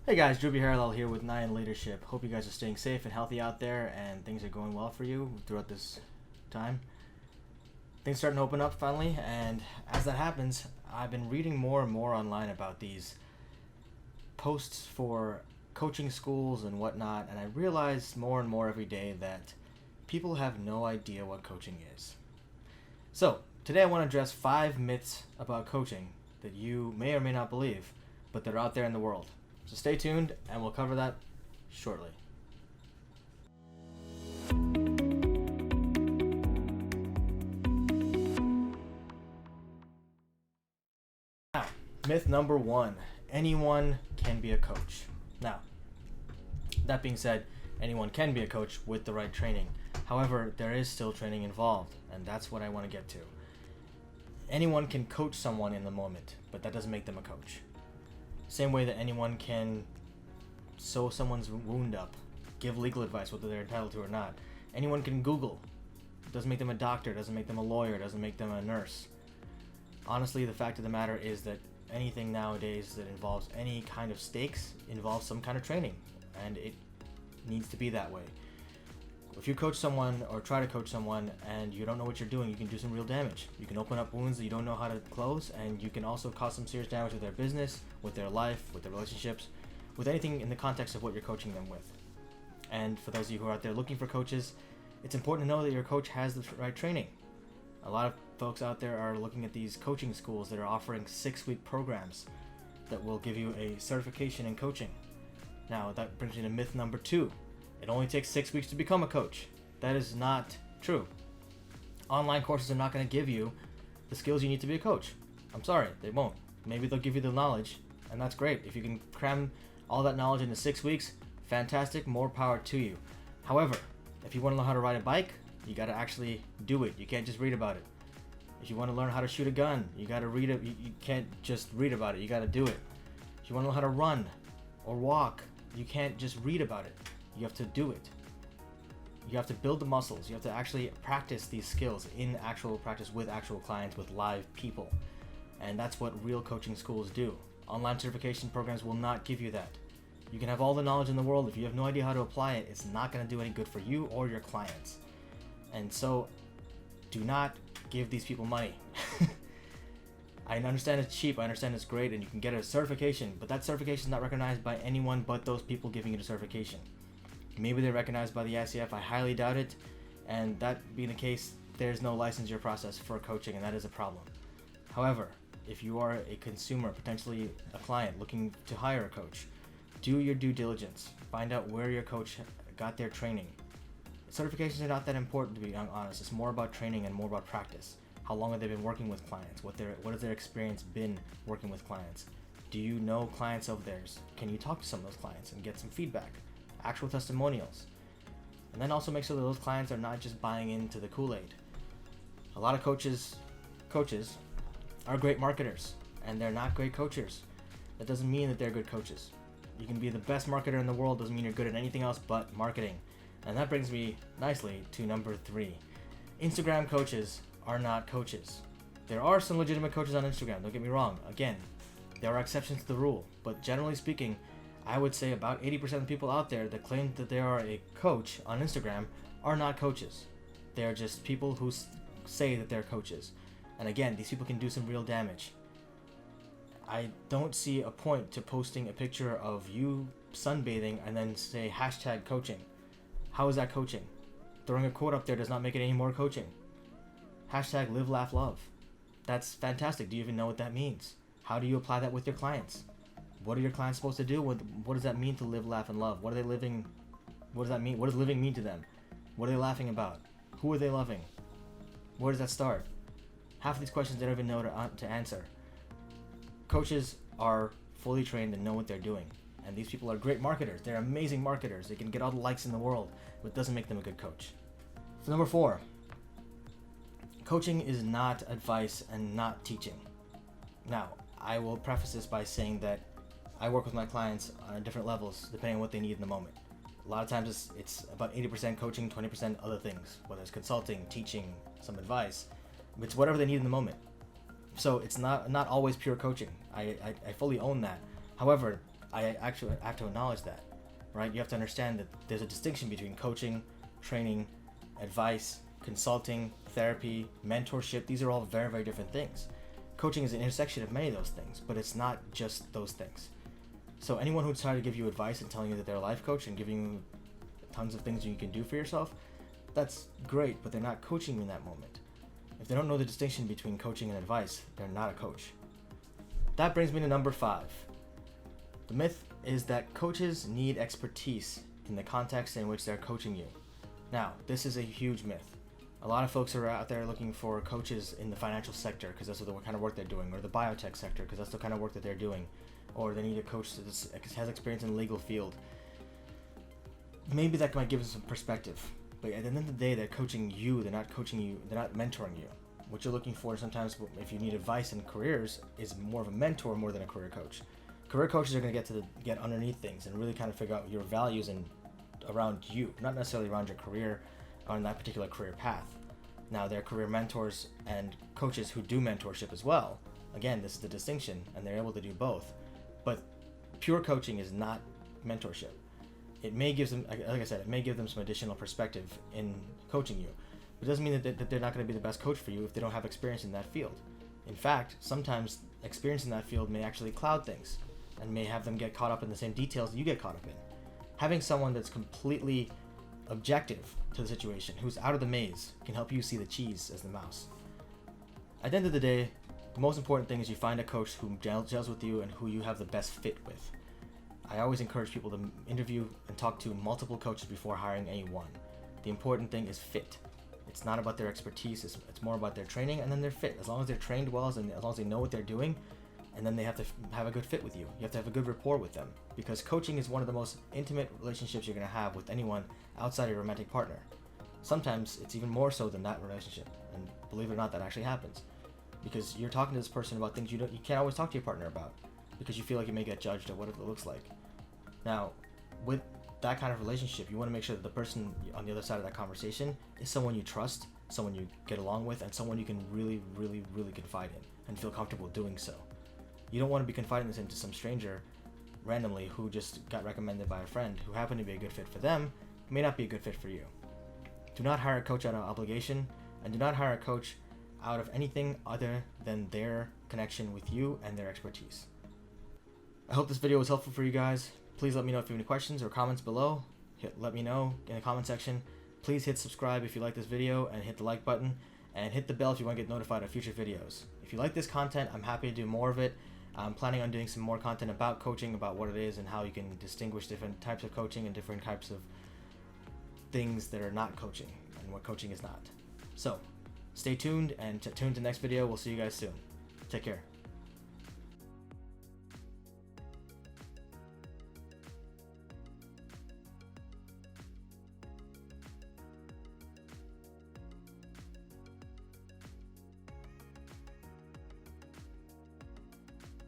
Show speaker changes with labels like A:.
A: Hey guys, Droopy Harrell here with Nine Leadership. Hope you guys are staying safe and healthy out there and things are going well for you throughout this time. Things starting to open up finally, and as that happens, I've been reading more and more online about these posts for coaching schools and whatnot, and I realize more and more every day that people have no idea what coaching is. So, today I want to address 5 myths about coaching that you may or may not believe, but that are out there in the world. So stay tuned, and we'll cover that shortly. Now, myth number 1. Anyone can be a coach. Now, that being said, anyone can be a coach with the right training. However, there is still training involved, and that's what I want to get to. Anyone can coach someone in the moment, but that doesn't make them a coach. Same way that anyone can sew someone's wound up, give legal advice, whether they're entitled to or not. Anyone can Google. Doesn't make them a doctor, doesn't make them a lawyer, doesn't make them a nurse. Honestly, the fact of the matter is that anything nowadays that involves any kind of stakes involves some kind of training, and it needs to be that way. If you coach someone or try to coach someone and you don't know what you're doing, you can do some real damage. You can open up wounds that you don't know how to close, and you can also cause some serious damage with their business, with their life, with their relationships, with anything in the context of what you're coaching them with. And for those of you who are out there looking for coaches, it's important to know that your coach has the right training. A lot of folks out there are looking at these coaching schools that are offering 6-week programs that will give you a certification in coaching. Now, that brings me to myth number 2. It only takes 6 weeks to become a coach. That is not true. Online courses are not going to give you the skills you need to be a coach. I'm sorry, they won't. Maybe they'll give you the knowledge, and that's great. If you can cram all that knowledge into 6 weeks, fantastic, more power to you. However, if you want to learn how to ride a bike, you got to actually do it. You can't just read about it. If you want to learn how to shoot a gun, you got to read it. You can't just read about it. You got to do it. If you want to learn how to run or walk, you can't just read about it. You have to do it. You have to build the muscles. You have to actually practice these skills in actual practice with actual clients, with live people. And that's what real coaching schools do. Online certification programs will not give you that. You can have all the knowledge in the world. If you have no idea how to apply it, it's not going to do any good for you or your clients. And so, do not give these people money. I understand it's cheap, I understand it's great, and you can get a certification, but that certification is not recognized by anyone but those people giving you the certification. Maybe they're recognized by the ICF, I highly doubt it, and that being the case, there's no licensure process for coaching, and that is a problem. However, if you are a consumer, potentially a client looking to hire a coach, do your due diligence. Find out where your coach got their training. Certifications are not that important, to be honest. It's more about training and more about practice. How long have they been working with clients? What has their experience been working with clients? Do you know clients of theirs? Can you talk to some of those clients and get some feedback? Actual testimonials. And then also make sure that those clients are not just buying into the Kool-Aid. A lot of coaches are great marketers, and they're not great coaches. That doesn't mean that they're good coaches. You can be the best marketer in the world, doesn't mean you're good at anything else but marketing. And that brings me nicely to number 3. Instagram coaches are not coaches. There are some legitimate coaches on Instagram, don't get me wrong. Again, there are exceptions to the rule, but generally speaking, I would say about 80% of the people out there that claim that they are a coach on Instagram are not coaches. They are just people who say that they're coaches. And again, these people can do some real damage. I don't see a point to posting a picture of you sunbathing and then say #coaching. How is that coaching? Throwing a quote up there does not make it any more coaching. #live, laugh, love. That's fantastic. Do you even know what that means? How do you apply that with your clients? What are your clients supposed to do? What does that mean to live, laugh, and love? What are they living? What does that mean? What does living mean to them? What are they laughing about? Who are they loving? Where does that start? Half of these questions they don't even know to answer. Coaches are fully trained and know what they're doing. And these people are great marketers. They're amazing marketers. They can get all the likes in the world, but it doesn't make them a good coach. So number 4. Coaching is not advice and not teaching. Now, I will preface this by saying that I work with my clients on different levels depending on what they need in the moment. A lot of times it's about 80% coaching, 20% other things, whether it's consulting, teaching, some advice. It's whatever they need in the moment. So it's not always pure coaching. I fully own that. However, I actually have to acknowledge that, right? You have to understand that there's a distinction between coaching, training, advice, consulting, therapy, mentorship. These are all very, very different things. Coaching is an intersection of many of those things, but it's not just those things. So anyone who's trying to give you advice and telling you that they're a life coach and giving you tons of things you can do for yourself, that's great, but they're not coaching you in that moment. If they don't know the distinction between coaching and advice, they're not a coach. That brings me to number 5. The myth is that coaches need expertise in the context in which they're coaching you. Now, this is a huge myth. A lot of folks are out there looking for coaches in the financial sector because that's the kind of work they're doing, or the biotech sector because that's the kind of work that they're doing, or they need a coach that has experience in the legal field. Maybe that might give them some perspective, but at the end of the day, they're coaching you. They're not coaching you. They're not mentoring you. What you're looking for sometimes, if you need advice in careers, is more of a mentor more than a career coach. Career coaches are going to get underneath things and really kind of figure out your values and around you, not necessarily around your career on that particular career path. Now, there are career mentors and coaches who do mentorship as well. Again, this is the distinction, and they're able to do both. But pure coaching is not mentorship. It may give them, like I said, it may give them some additional perspective in coaching you. But it doesn't mean that they're not going to be the best coach for you if they don't have experience in that field. In fact, sometimes experience in that field may actually cloud things and may have them get caught up in the same details that you get caught up in. Having someone that's completely objective to the situation, who's out of the maze, can help you see the cheese as the mouse. At the end of the day, the most important thing is you find a coach who gels with you and who you have the best fit with. I always encourage people to interview and talk to multiple coaches before hiring any one. The important thing is fit. It's not about their expertise, it's more about their training and then their fit. As long as they're trained well, and as long as they know what they're doing, and then they have to have a good fit with you. You have to have a good rapport with them, because coaching is one of the most intimate relationships you're going to have with anyone outside of your romantic partner. Sometimes it's even more so than that relationship, and believe it or not, that actually happens, because you're talking to this person about things you can't always talk to your partner about, because you feel like you may get judged or what it looks like. Now, with that kind of relationship, you want to make sure that the person on the other side of that conversation is someone you trust, someone you get along with, and someone you can really, really, really confide in and feel comfortable doing so. You don't want to be confiding this into some stranger randomly who just got recommended by a friend who happened to be a good fit for them, may not be a good fit for you. Do not hire a coach out of obligation, and do not hire a coach out of anything other than their connection with you and their expertise. I hope this video was helpful for you guys. Please let me know if you have any questions or comments below. Let me know in the comment section. Please hit subscribe if you like this video, and hit the like button, and hit the bell if you want to get notified of future videos. If you like this content, I'm happy to do more of it. I'm planning on doing some more content about coaching, about what it is and how you can distinguish different types of coaching and different types of things that are not coaching and what coaching is not. So, stay tuned and tune to the next video. We'll see you guys soon. Take care.